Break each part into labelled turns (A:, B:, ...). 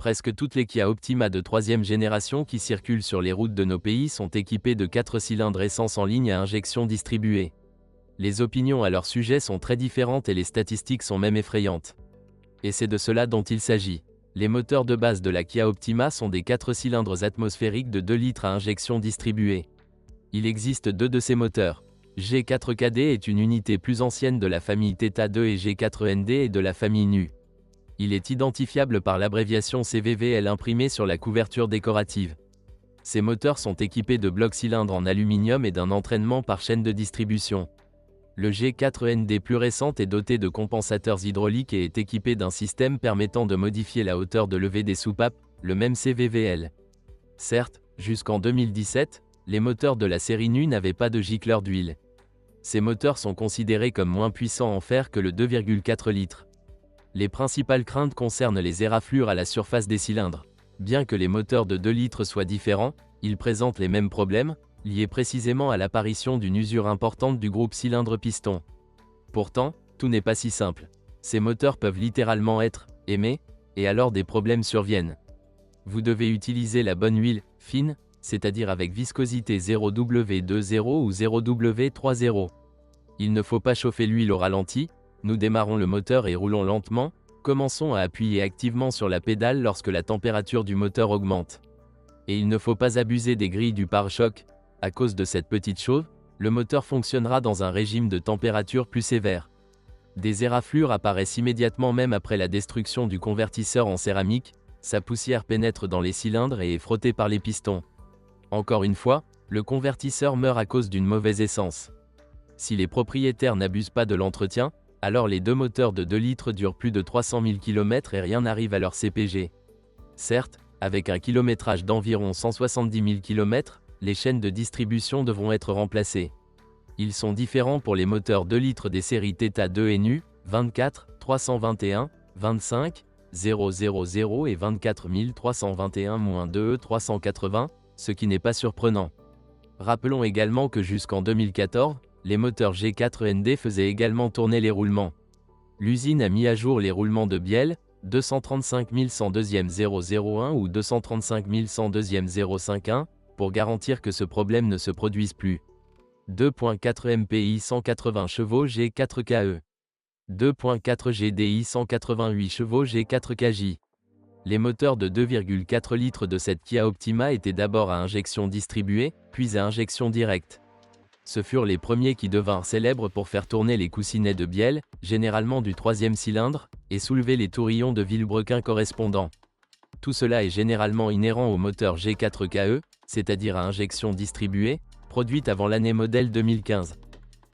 A: Presque toutes les Kia Optima de 3e génération qui circulent sur les routes de nos pays sont équipées de 4 cylindres essence en ligne à injection distribuée. Les opinions à leur sujet sont très différentes et les statistiques sont même effrayantes. Et c'est de cela dont il s'agit. Les moteurs de base de la Kia Optima sont des 4 cylindres atmosphériques de 2 litres à injection distribuée. Il existe deux de ces moteurs. G4KD est une unité plus ancienne de la famille Theta 2 et G4ND est de la famille NU. Il est identifiable par l'abréviation CVVL imprimée sur la couverture décorative. Ces moteurs sont équipés de blocs cylindres en aluminium et d'un entraînement par chaîne de distribution. Le G4ND plus récent est doté de compensateurs hydrauliques et est équipé d'un système permettant de modifier la hauteur de levée des soupapes, le même CVVL. Certes, jusqu'en 2017, les moteurs de la série NU n'avaient pas de gicleur d'huile. Ces moteurs sont considérés comme moins puissants en fer que le 2,4 litres. Les principales craintes concernent les éraflures à la surface des cylindres. Bien que les moteurs de 2 litres soient différents, ils présentent les mêmes problèmes, liés précisément à l'apparition d'une usure importante du groupe cylindre-piston. Pourtant, tout n'est pas si simple. Ces moteurs peuvent littéralement être « aimés » et alors des problèmes surviennent. Vous devez utiliser la bonne huile « fine », c'est-à-dire avec viscosité 0W20 ou 0W30. Il ne faut pas chauffer l'huile au ralenti. Nous démarrons le moteur et roulons lentement, commençons à appuyer activement sur la pédale lorsque la température du moteur augmente. Et il ne faut pas abuser des grilles du pare-choc. À cause de cette petite chose, le moteur fonctionnera dans un régime de température plus sévère. Des éraflures apparaissent immédiatement même après la destruction du convertisseur en céramique, sa poussière pénètre dans les cylindres et est frottée par les pistons. Encore une fois, le convertisseur meurt à cause d'une mauvaise essence. Si les propriétaires n'abusent pas de l'entretien, alors les deux moteurs de 2 litres durent plus de 300 000 km et rien n'arrive à leur CPG. Certes, avec un kilométrage d'environ 170 000 km, les chaînes de distribution devront être remplacées. Ils sont différents pour les moteurs 2 litres des séries Theta 2 et NU, 24, 321, 25, 000 et 24 321-2E 380, ce qui n'est pas surprenant. Rappelons également que jusqu'en 2014, les moteurs G4ND faisaient également tourner les roulements. L'usine a mis à jour les roulements de bielle, 235 102.001 ou 235 102.051, pour garantir que ce problème ne se produise plus. 2.4 MPI 180 chevaux G4KE. 2.4 GDI 188 chevaux G4KJ. Les moteurs de 2,4 litres de cette Kia Optima étaient d'abord à injection distribuée, puis à injection directe. Ce furent les premiers qui devinrent célèbres pour faire tourner les coussinets de bielle, généralement du 3e cylindre, et soulever les tourillons de vilebrequin correspondants. Tout cela est généralement inhérent au moteur G4KE, c'est-à-dire à injection distribuée, produite avant l'année modèle 2015.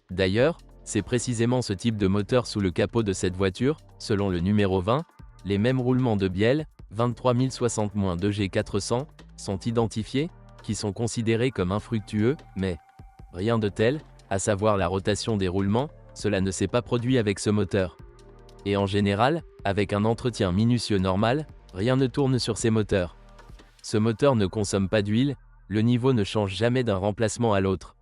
A: D'ailleurs, c'est précisément ce type de moteur sous le capot de cette voiture, selon le numéro 20, les mêmes roulements de bielle, 23 060-2 G400, sont identifiés, qui sont considérés comme infructueux, mais rien de tel, à savoir la rotation des roulements, cela ne s'est pas produit avec ce moteur. Et en général, avec un entretien minutieux normal, rien ne tourne sur ces moteurs. Ce moteur ne consomme pas d'huile, le niveau ne change jamais d'un remplacement à l'autre.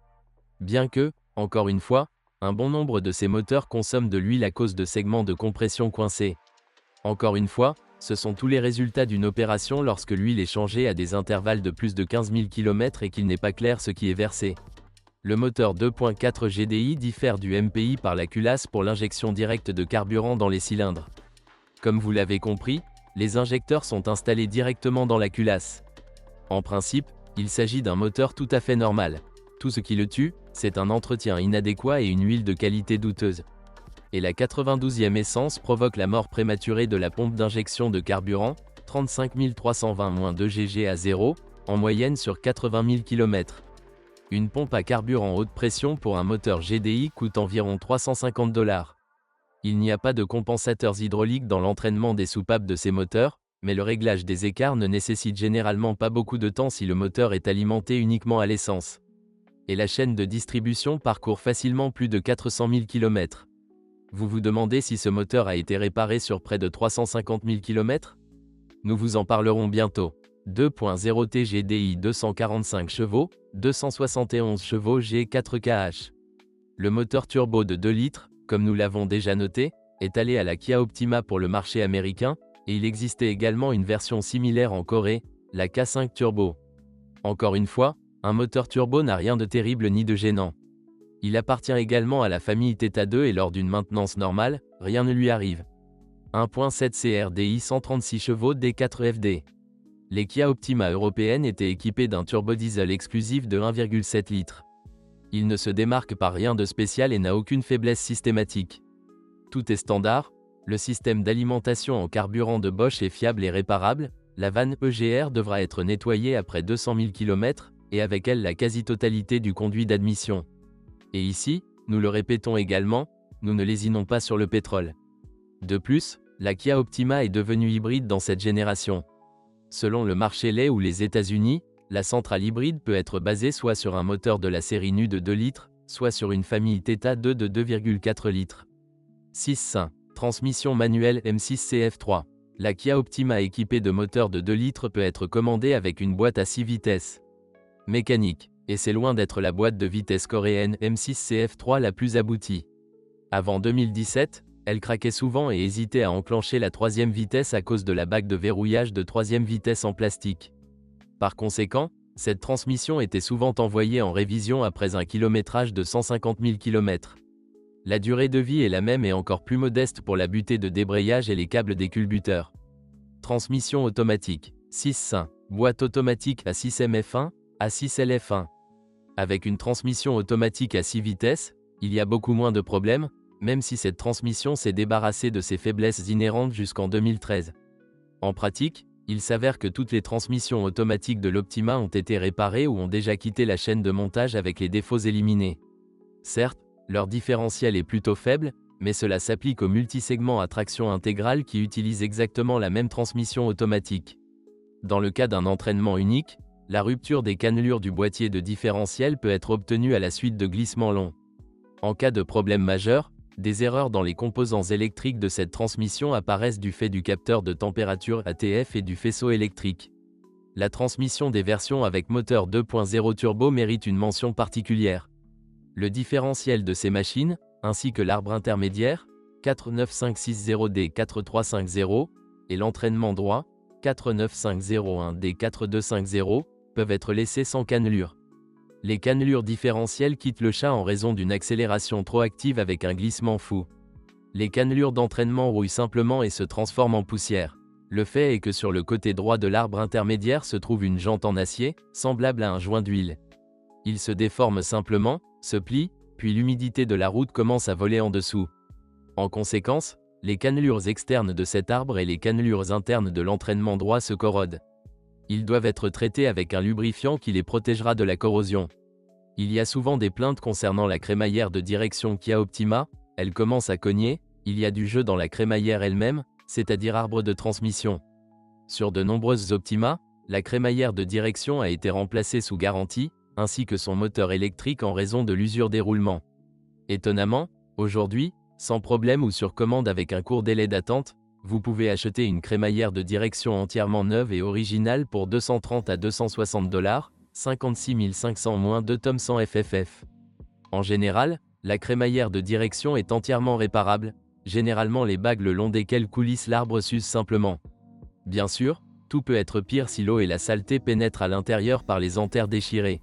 A: Bien que, encore une fois, un bon nombre de ces moteurs consomment de l'huile à cause de segments de compression coincés. Encore une fois, ce sont tous les résultats d'une opération lorsque l'huile est changée à des intervalles de plus de 15 000 km et qu'il n'est pas clair ce qui est versé. Le moteur 2.4 GDI diffère du MPI par la culasse pour l'injection directe de carburant dans les cylindres. Comme vous l'avez compris, les injecteurs sont installés directement dans la culasse. En principe, il s'agit d'un moteur tout à fait normal. Tout ce qui le tue, c'est un entretien inadéquat et une huile de qualité douteuse. Et la 92e essence provoque la mort prématurée de la pompe d'injection de carburant, 35 320-2 GG à 0, en moyenne sur 80 000 km. Une pompe à carburant haute pression pour un moteur GDI coûte environ $350. Il n'y a pas de compensateurs hydrauliques dans l'entraînement des soupapes de ces moteurs, mais le réglage des écarts ne nécessite généralement pas beaucoup de temps si le moteur est alimenté uniquement à l'essence. Et la chaîne de distribution parcourt facilement plus de 400 000 km. Vous vous demandez si ce moteur a été réparé sur près de 350 000 km? Nous vous en parlerons bientôt. 2.0 TGDI 245 chevaux, 271 chevaux G4KH. Le moteur turbo de 2 litres, comme nous l'avons déjà noté, est allé à la Kia Optima pour le marché américain, et il existait également une version similaire en Corée, la K5 Turbo. Encore une fois, un moteur turbo n'a rien de terrible ni de gênant. Il appartient également à la famille Theta 2 et lors d'une maintenance normale, rien ne lui arrive. 1.7 CRDI 136 chevaux D4 FD. Les Kia Optima européennes étaient équipées d'un turbodiesel exclusif de 1,7 litres. Il ne se démarque par rien de spécial et n'a aucune faiblesse systématique. Tout est standard, le système d'alimentation en carburant de Bosch est fiable et réparable, la vanne EGR devra être nettoyée après 200 000 km, et avec elle la quasi-totalité du conduit d'admission. Et ici, nous le répétons également, nous ne lésinons pas sur le pétrole. De plus, la Kia Optima est devenue hybride dans cette génération. Selon le marché lait ou les États-Unis, la centrale hybride peut être basée soit sur un moteur de la série NU de 2 litres, soit sur une famille Theta 2 de 2,4 litres. 6.5. Transmission manuelle M6 CF3. La Kia Optima équipée de moteur de 2 litres peut être commandée avec une boîte à 6 vitesses. Mécanique, et c'est loin d'être la boîte de vitesse coréenne M6 CF3 la plus aboutie. Avant 2017, elle craquait souvent et hésitait à enclencher la 3e vitesse à cause de la bague de verrouillage de 3e vitesse en plastique. Par conséquent, cette transmission était souvent envoyée en révision après un kilométrage de 150 000 km. La durée de vie est la même et encore plus modeste pour la butée de débrayage et les câbles des culbuteurs. Transmission automatique. 6.5. Boîte automatique à 6 MF1, à 6 LF1. Avec une transmission automatique à 6 vitesses, il y a beaucoup moins de problèmes, même si cette transmission s'est débarrassée de ses faiblesses inhérentes jusqu'en 2013. En pratique, il s'avère que toutes les transmissions automatiques de l'Optima ont été réparées ou ont déjà quitté la chaîne de montage avec les défauts éliminés. Certes, leur différentiel est plutôt faible, mais cela s'applique aux multisegments à traction intégrale qui utilisent exactement la même transmission automatique. Dans le cas d'un entraînement unique, la rupture des cannelures du boîtier de différentiel peut être obtenue à la suite de glissements longs. En cas de problème majeur, des erreurs dans les composants électriques de cette transmission apparaissent du fait du capteur de température ATF et du faisceau électrique. La transmission des versions avec moteur 2.0 turbo mérite une mention particulière. Le différentiel de ces machines, ainsi que l'arbre intermédiaire, 49560D4350, et l'entraînement droit, 49501D4250, peuvent être laissés sans cannelure. Les cannelures différentielles quittent le chat en raison d'une accélération trop active avec un glissement fou. Les cannelures d'entraînement rouillent simplement et se transforment en poussière. Le fait est que sur le côté droit de l'arbre intermédiaire se trouve une jante en acier, semblable à un joint d'huile. Il se déforme simplement, se plie, puis l'humidité de la route commence à voler en dessous. En conséquence, les cannelures externes de cet arbre et les cannelures internes de l'entraînement droit se corrodent. Ils doivent être traités avec un lubrifiant qui les protégera de la corrosion. Il y a souvent des plaintes concernant la crémaillère de direction Kia Optima, elle commence à cogner, il y a du jeu dans la crémaillère elle-même, c'est-à-dire arbre de transmission. Sur de nombreuses Optima, la crémaillère de direction a été remplacée sous garantie, ainsi que son moteur électrique en raison de l'usure des roulements. Étonnamment, aujourd'hui, sans problème ou sur commande avec un court délai d'attente, vous pouvez acheter une crémaillère de direction entièrement neuve et originale pour 230 à 260 $, 56 500 moins 2 tomes 100 FFF. En général, la crémaillère de direction est entièrement réparable, généralement les bagues le long desquelles coulisse l'arbre s'usent simplement. Bien sûr, tout peut être pire si l'eau et la saleté pénètrent à l'intérieur par les entères déchirées.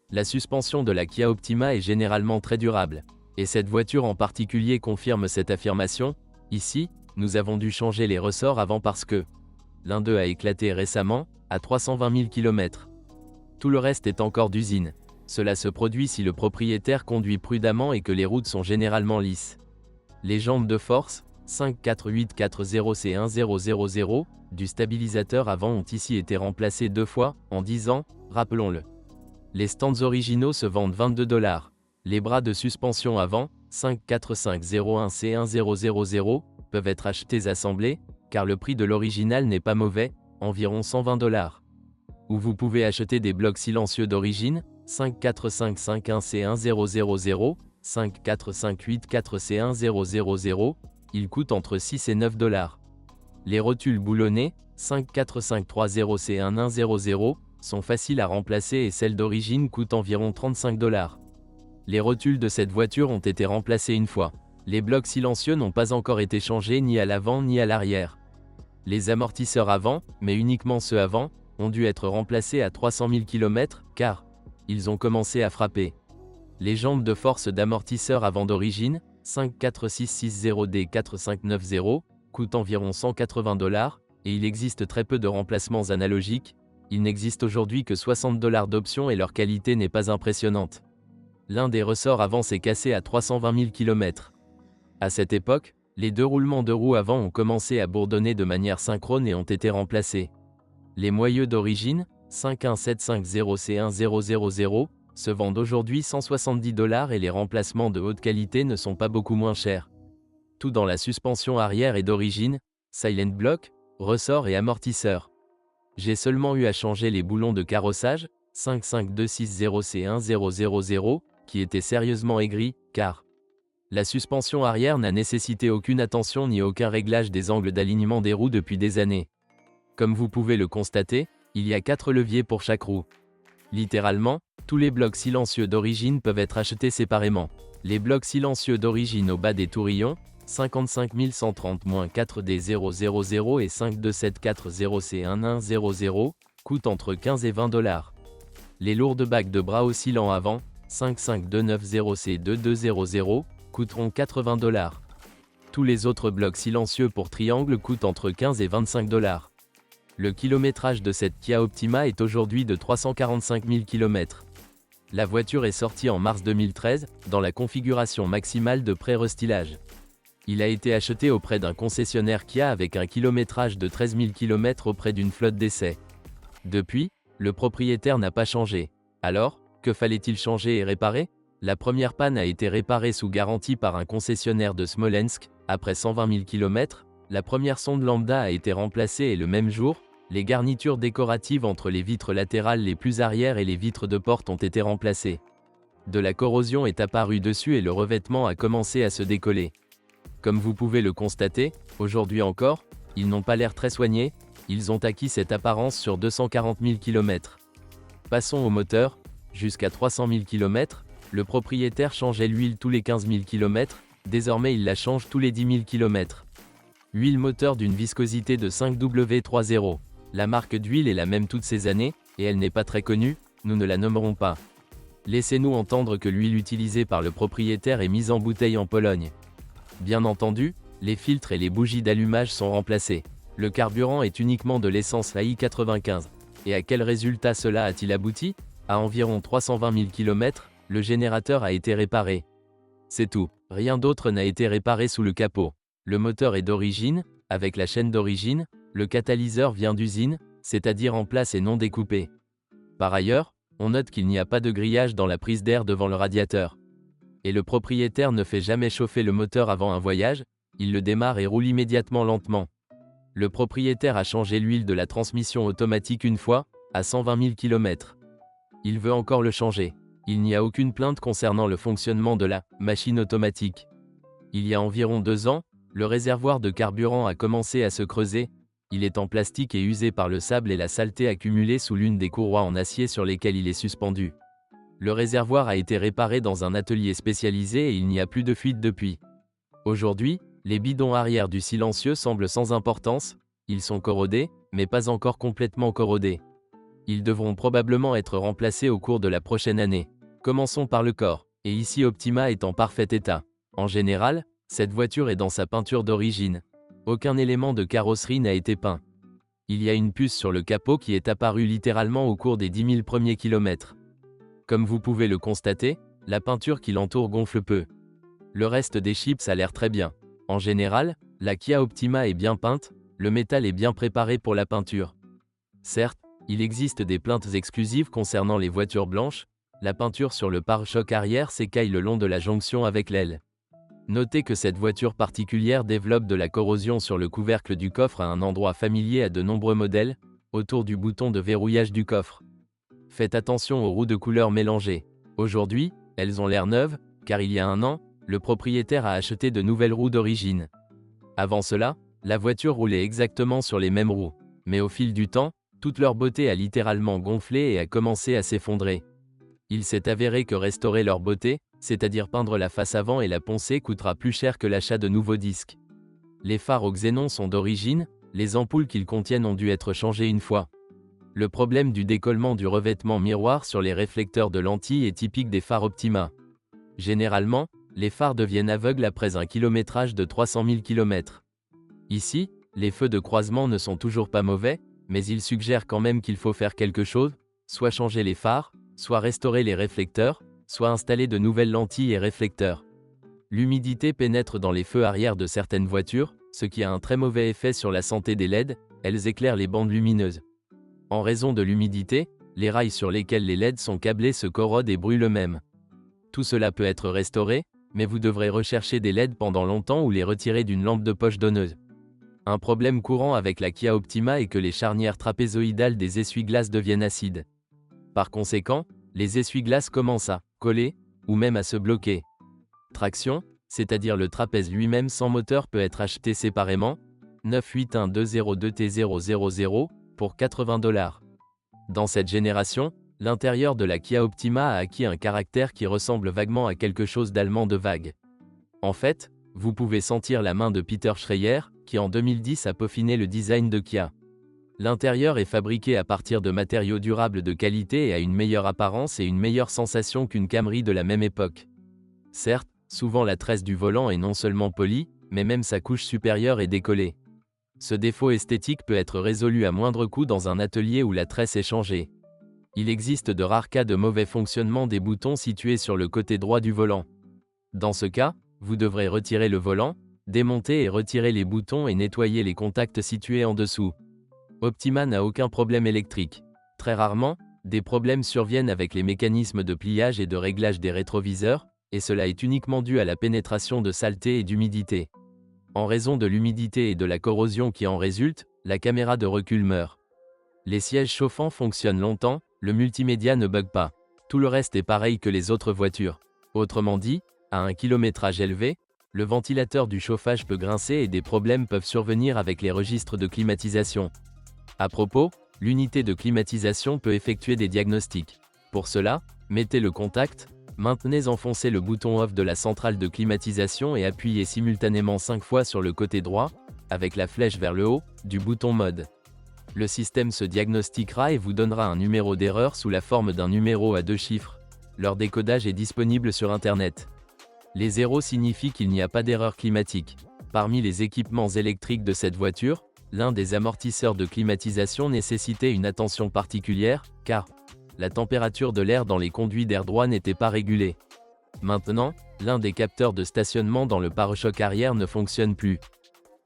A: La suspension de la Kia Optima est généralement très durable, et cette voiture en particulier confirme cette affirmation. Ici, nous avons dû changer les ressorts avant parce que l'un d'eux a éclaté récemment, à 320 000 km. Tout le reste est encore d'usine. Cela se produit si le propriétaire conduit prudemment et que les routes sont généralement lisses. Les jantes de force, 54840C1000, du stabilisateur avant ont ici été remplacées 2 fois, en 10 ans, rappelons-le. Les stands originaux se vendent 22 $. Les bras de suspension avant, 54501C1000, peuvent être achetés assemblés, car le prix de l'original n'est pas mauvais, environ 120 $. Ou vous pouvez acheter des blocs silencieux d'origine, 54551C1000, 54584C1000, ils coûtent entre 6 et 9 $. Les rotules boulonnés, 54530C1100, sont faciles à remplacer et celles d'origine coûtent environ 35 $. Les rotules de cette voiture ont été remplacées une fois. Les blocs silencieux n'ont pas encore été changés ni à l'avant ni à l'arrière. Les amortisseurs avant, mais uniquement ceux avant, ont dû être remplacés à 300 000 km, car ils ont commencé à frapper. Les jambes de force d'amortisseur avant d'origine, 54660D4590, coûtent environ $180, et il existe très peu de remplacements analogiques. Il n'existe aujourd'hui que $60 d'options et leur qualité n'est pas impressionnante. L'un des ressorts avant s'est cassé à 320 000 km. À cette époque, les deux roulements de roues avant ont commencé à bourdonner de manière synchrone et ont été remplacés. Les moyeux d'origine, 51750C1000, se vendent aujourd'hui $170 et les remplacements de haute qualité ne sont pas beaucoup moins chers. Tout dans la suspension arrière est d'origine, silent block, ressort et amortisseur. J'ai seulement eu à changer les boulons de carrossage, 55260C1000, qui étaient sérieusement aigris, car la suspension arrière n'a nécessité aucune attention ni aucun réglage des angles d'alignement des roues depuis des années. Comme vous pouvez le constater, il y a 4 leviers pour chaque roue. Littéralement, tous les blocs silencieux d'origine peuvent être achetés séparément. Les blocs silencieux d'origine au bas des tourillons, 55130-4D000 et 52740C1100, coûtent entre 15 et $20. Les lourdes bagues de bras oscillants avant, 55290C2200, coûteront $80. Tous les autres blocs silencieux pour triangle coûtent entre 15 et $25. Le kilométrage de cette Kia Optima est aujourd'hui de 345 000 km. La voiture est sortie en mars 2013, dans la configuration maximale de pré-restylage. Il a été acheté auprès d'un concessionnaire Kia avec un kilométrage de 13 000 km auprès d'une flotte d'essai. Depuis, le propriétaire n'a pas changé. Alors, que fallait-il changer et réparer? La première panne a été réparée sous garantie par un concessionnaire de Smolensk, après 120 000 km. La première sonde lambda a été remplacée et le même jour, les garnitures décoratives entre les vitres latérales les plus arrière et les vitres de porte ont été remplacées. De la corrosion est apparue dessus et le revêtement a commencé à se décoller. Comme vous pouvez le constater, aujourd'hui encore, ils n'ont pas l'air très soignés, ils ont acquis cette apparence sur 240 000 km. Passons au moteur, jusqu'à 300 000 km, le propriétaire changeait l'huile tous les 15 000 km, désormais il la change tous les 10 000 km. Huile moteur d'une viscosité de 5W30. La marque d'huile est la même toutes ces années, et elle n'est pas très connue, nous ne la nommerons pas. Laissez-nous entendre que l'huile utilisée par le propriétaire est mise en bouteille en Pologne. Bien entendu, les filtres et les bougies d'allumage sont remplacés. Le carburant est uniquement de l'essence AI95. Et à quel résultat cela a-t-il abouti? À environ 320 000 km, le générateur a été réparé. C'est tout, rien d'autre n'a été réparé sous le capot. Le moteur est d'origine, avec la chaîne d'origine, le catalyseur vient d'usine, c'est-à-dire en place et non découpé. Par ailleurs, on note qu'il n'y a pas de grillage dans la prise d'air devant le radiateur. Et le propriétaire ne fait jamais chauffer le moteur avant un voyage, il le démarre et roule immédiatement lentement. Le propriétaire a changé l'huile de la transmission automatique une fois, à 120 000 km. Il veut encore le changer. Il n'y a aucune plainte concernant le fonctionnement de la machine automatique. Il y a environ 2 ans, le réservoir de carburant a commencé à se creuser, il est en plastique et usé par le sable et la saleté accumulée sous l'une des courroies en acier sur lesquelles il est suspendu. Le réservoir a été réparé dans un atelier spécialisé et il n'y a plus de fuite depuis. Aujourd'hui, les bidons arrière du silencieux semblent sans importance, ils sont corrodés, mais pas encore complètement corrodés. Ils devront probablement être remplacés au cours de la prochaine année. Commençons par le corps, et ici Optima est en parfait état. En général, cette voiture est dans sa peinture d'origine. Aucun élément de carrosserie n'a été peint. Il y a une puce sur le capot qui est apparue littéralement au cours des 10 000 premiers kilomètres. Comme vous pouvez le constater, la peinture qui l'entoure gonfle peu. Le reste des chips a l'air très bien. En général, la Kia Optima est bien peinte, le métal est bien préparé pour la peinture. Certes, il existe des plaintes exclusives concernant les voitures blanches, la peinture sur le pare-choc arrière s'écaille le long de la jonction avec l'aile. Notez que cette voiture particulière développe de la corrosion sur le couvercle du coffre à un endroit familier à de nombreux modèles, autour du bouton de verrouillage du coffre. Faites attention aux roues de couleurs mélangées. Aujourd'hui, elles ont l'air neuves, car il y a 1 an, le propriétaire a acheté de nouvelles roues d'origine. Avant cela, la voiture roulait exactement sur les mêmes roues. Mais au fil du temps, toute leur beauté a littéralement gonflé et a commencé à s'effondrer. Il s'est avéré que restaurer leur beauté, c'est-à-dire peindre la face avant et la poncer, coûtera plus cher que l'achat de nouveaux disques. Les phares au xénon sont d'origine, Les ampoules qu'ils contiennent ont dû être changées une fois. Le problème du décollement du revêtement miroir sur les réflecteurs de lentilles est typique des phares Optima. Généralement, les phares deviennent aveugles après un kilométrage de 300 000 km. Ici, les feux de croisement ne sont toujours pas mauvais, mais ils suggèrent quand même qu'il faut faire quelque chose, soit changer les phares, soit restaurer les réflecteurs, soit installer de nouvelles lentilles et réflecteurs. L'humidité pénètre dans les feux arrière de certaines voitures, ce qui a un très mauvais effet sur la santé des LED, elles éclairent les bandes lumineuses. En raison de l'humidité, les rails sur lesquels les LED sont câblés se corrodent et brûlent eux-mêmes. Tout cela peut être restauré, mais vous devrez rechercher des LED pendant longtemps ou les retirer d'une lampe de poche donneuse. Un problème courant avec la Kia Optima est que les charnières trapézoïdales des essuie-glaces deviennent acides. Par conséquent, les essuie-glaces commencent à coller, ou même à se bloquer. Traction, c'est-à-dire le trapèze lui-même sans moteur peut être acheté séparément, 9812022T000, pour $80. Dans cette génération, l'intérieur de la Kia Optima a acquis un caractère qui ressemble vaguement à quelque chose d'allemand de vague. En fait, vous pouvez sentir la main de Peter Schreier, qui en 2010 a peaufiné le design de Kia. L'intérieur est fabriqué à partir de matériaux durables de qualité et a une meilleure apparence et une meilleure sensation qu'une Camry de la même époque. Certes, souvent la tresse du volant est non seulement polie, mais même sa couche supérieure est décollée. Ce défaut esthétique peut être résolu à moindre coût dans un atelier où la tresse est changée. Il existe de rares cas de mauvais fonctionnement des boutons situés sur le côté droit du volant. Dans ce cas, vous devrez retirer le volant, démonter et retirer les boutons et nettoyer les contacts situés en dessous. Optima n'a aucun problème électrique. Très rarement, des problèmes surviennent avec les mécanismes de pliage et de réglage des rétroviseurs, et cela est uniquement dû à la pénétration de saleté et d'humidité. En raison de l'humidité et de la corrosion qui en résulte, la caméra de recul meurt. Les sièges chauffants fonctionnent longtemps, le multimédia ne bug pas. Tout le reste est pareil que les autres voitures. Autrement dit, à un kilométrage élevé, le ventilateur du chauffage peut grincer et des problèmes peuvent survenir avec les registres de climatisation. À propos, l'unité de climatisation peut effectuer des diagnostics. Pour cela, mettez le contact, maintenez enfoncé le bouton off de la centrale de climatisation et appuyez simultanément 5 fois sur le côté droit, avec la flèche vers le haut, du bouton mode. Le système se diagnostiquera et vous donnera un numéro d'erreur sous la forme d'un numéro à 2 chiffres. Leur décodage est disponible sur Internet. Les zéros signifient qu'il n'y a pas d'erreur climatique. Parmi les équipements électriques de cette voiture, l'un des amortisseurs de climatisation nécessitait une attention particulière, car la température de l'air dans les conduits d'air droit n'était pas régulée. Maintenant, l'un des capteurs de stationnement dans le pare-choc arrière ne fonctionne plus.